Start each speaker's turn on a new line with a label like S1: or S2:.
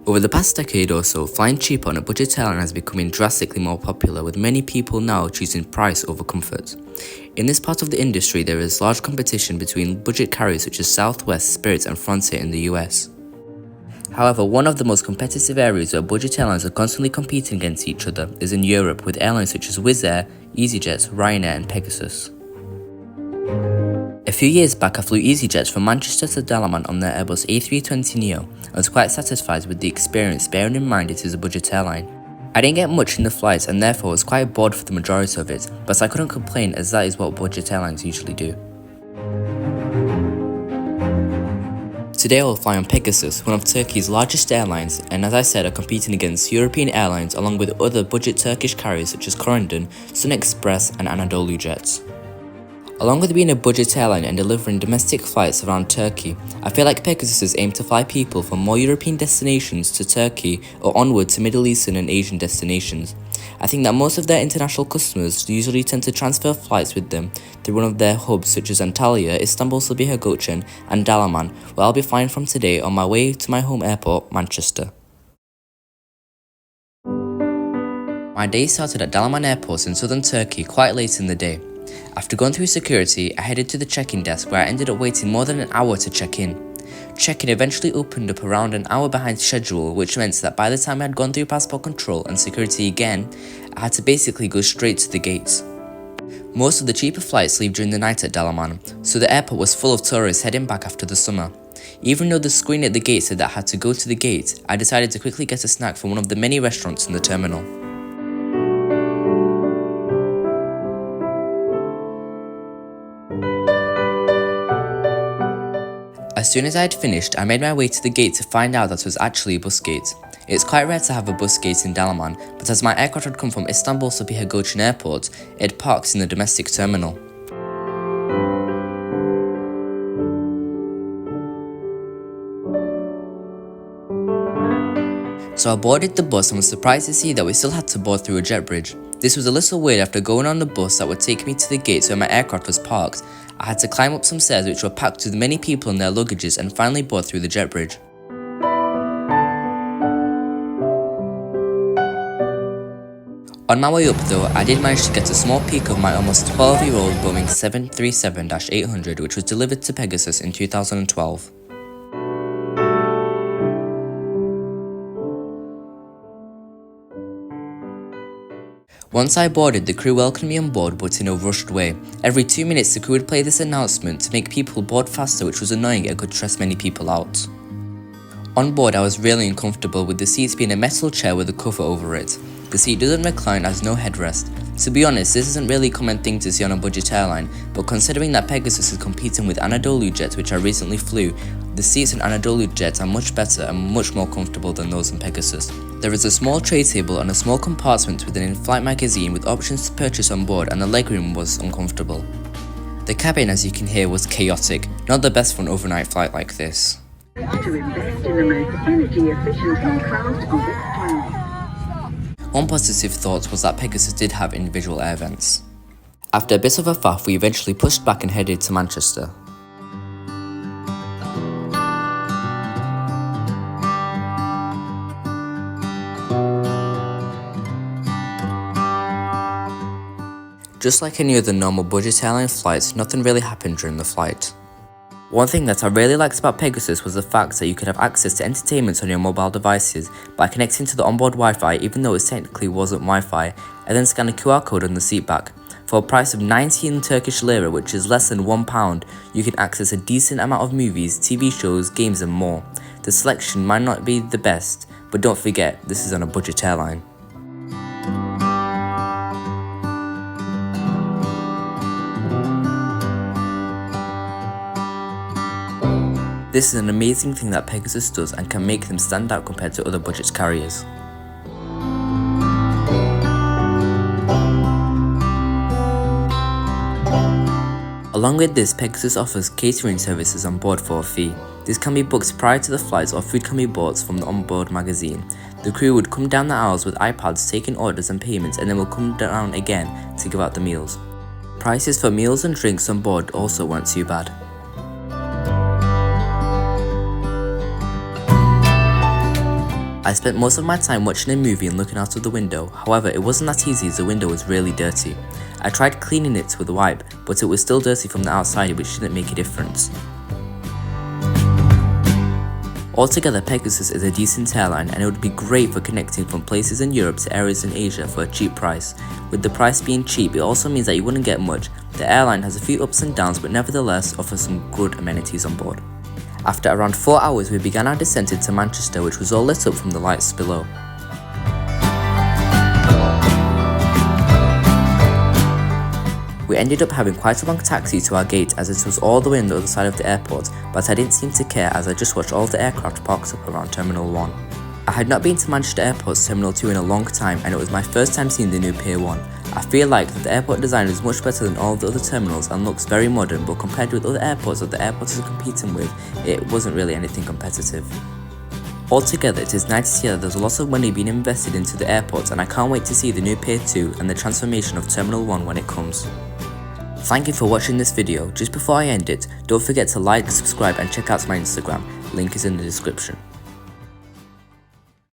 S1: Over the past decade or so, flying cheaper on a budget airline has become drastically more popular, with many people now choosing price over comfort. In this part of the industry, there is large competition between budget carriers such as Southwest, Spirit and Frontier in the US. However, one of the most competitive areas where budget airlines are constantly competing against each other is in Europe, with airlines such as Wizz Air, EasyJet, Ryanair and Pegasus. A few years back, I flew EasyJet from Manchester to Dalaman on their Airbus A320neo and was quite satisfied with the experience, bearing in mind it is a budget airline. I didn't get much in the flights and therefore was quite bored for the majority of it, but I couldn't complain as that is what budget airlines usually do. Today I will fly on Pegasus, one of Turkey's largest airlines, and as I said are competing against European airlines along with other budget Turkish carriers such as Corendon, Sun Express and Anadolu Jets. Along with being a budget airline and delivering domestic flights around Turkey, I feel like Pegasus aim to fly people from more European destinations to Turkey or onward to Middle Eastern and Asian destinations. I think that most of their international customers usually tend to transfer flights with them through one of their hubs such as Antalya, Istanbul Sabiha Gökçen and Dalaman, where I'll be flying from today on my way to my home airport, Manchester. My day started at Dalaman Airport in southern Turkey quite late in the day. After going through security, I headed to the check-in desk where I ended up waiting more than an hour to check in. Check-in eventually opened up around an hour behind schedule, which meant that by the time I had gone through passport control and security again, I had to basically go straight to the gates. Most of the cheaper flights leave during the night at Dalaman, so the airport was full of tourists heading back after the summer. Even though the screen at the gate said that I had to go to the gate, I decided to quickly get a snack from one of the many restaurants in the terminal. As soon as I had finished, I made my way to the gate to find out that it was actually a bus gate. It's quite rare to have a bus gate in Dalaman, but as my aircraft had come from Istanbul Sabiha Gökçen Airport, it parks in the domestic terminal. So I boarded the bus and was surprised to see that we still had to board through a jet bridge. This was a little weird after going on the bus that would take me to the gates where my aircraft was parked. I had to climb up some stairs which were packed with many people and their luggages and finally board through the jet bridge. On my way up though, I did manage to get a small peek of my almost 12-year-old Boeing 737-800 which was delivered to Pegasus in 2012. Once I boarded, the crew welcomed me on board but in a rushed way. Every 2 minutes the crew would play this announcement to make people board faster, which was annoying and could stress many people out. On board I was really uncomfortable with the seats being a metal chair with a cover over it. The seat doesn't recline, has no headrest. To be honest, this isn't really a common thing to see on a budget airline, but considering that Pegasus is competing with Anadolu Jet, which I recently flew, the seats in Anadolu Jet are much better and much more comfortable than those in Pegasus. There is a small tray table and a small compartment with an in-flight magazine with options to purchase on board, and the legroom was uncomfortable. The cabin, as you can hear, was chaotic, not the best for an overnight flight like this.
S2: To invest in the most energy-efficient aircraft on this planet.
S1: One positive thought was that Pegasus did have individual air vents. After a bit of a faff, we eventually pushed back and headed to Manchester. Just like any other normal budget airline flights, nothing really happened during the flight. One thing that I really liked about Pegasus was the fact that you could have access to entertainment on your mobile devices by connecting to the onboard Wi-Fi, even though it technically wasn't Wi-Fi, and then scan a QR code on the seat back. For a price of 19 Turkish lira, which is less than £1, you can access a decent amount of movies, TV shows, games and more. The selection might not be the best, but don't forget, this is on a budget airline. This is an amazing thing that Pegasus does and can make them stand out compared to other budget carriers. Along with this, Pegasus offers catering services on board for a fee. This can be booked prior to the flights or food can be bought from the onboard magazine. The crew would come down the aisles with iPads taking orders and payments, and then will come down again to give out the meals. Prices for meals and drinks on board also weren't too bad. I spent most of my time watching a movie and looking out of the window, however it wasn't that easy as the window was really dirty. I tried cleaning it with a wipe, but it was still dirty from the outside, which didn't make a difference. Altogether, Pegasus is a decent airline and it would be great for connecting from places in Europe to areas in Asia for a cheap price. With the price being cheap, it also means that you wouldn't get much. The airline has a few ups and downs but nevertheless offers some good amenities on board. After around 4 hours, we began our descent into Manchester, which was all lit up from the lights below. We ended up having quite a long taxi to our gate as it was all the way on the other side of the airport, but I didn't seem to care as I just watched all the aircraft parked up around Terminal 1. I had not been to Manchester Airport's Terminal 2 in a long time and it was my first time seeing the new Pier 1. I feel like that the airport design is much better than all of the other terminals and looks very modern, but compared with other airports that the airport is competing with, it wasn't really anything competitive. Altogether, it is nice to see that there's a lot of money being invested into the airport and I can't wait to see the new Pier 2 and the transformation of Terminal 1 when it comes. Thank you for watching this video. Just before I end it, don't forget to like, subscribe and check out my Instagram, link is in the description.